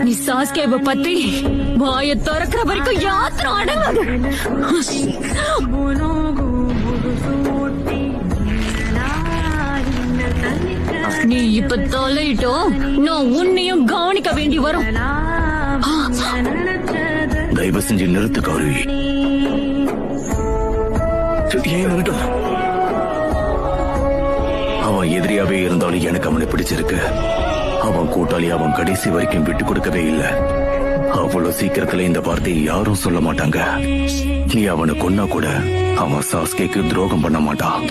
நீ சாஸ்கேவ பத்தி வாய திறக்கிற வரைக்கும் யாத்திரம் அடங்காது. நீ இப்ப தொலைட்டோ நான் உன்னையும் கவனிக்க வேண்டி வரும். தயவு செஞ்சு நிறுத்து கௌரி. அவன் எதிரியாவே இருந்தாலும் எனக்கு அவனை பிடிச்சிருக்கு. அவன் கூட்டாளி அவன் கடைசி வரைக்கும் விட்டு கொடுக்கவே இல்லை. அவ்வளவு சீக்கிரத்துல இந்த வார்த்தையை யாரும் சொல்ல மாட்டாங்க. நீ அவனை கொன்னா கூட அவன் சாஸ்கேக்கு துரோகம் பண்ண மாட்டான்.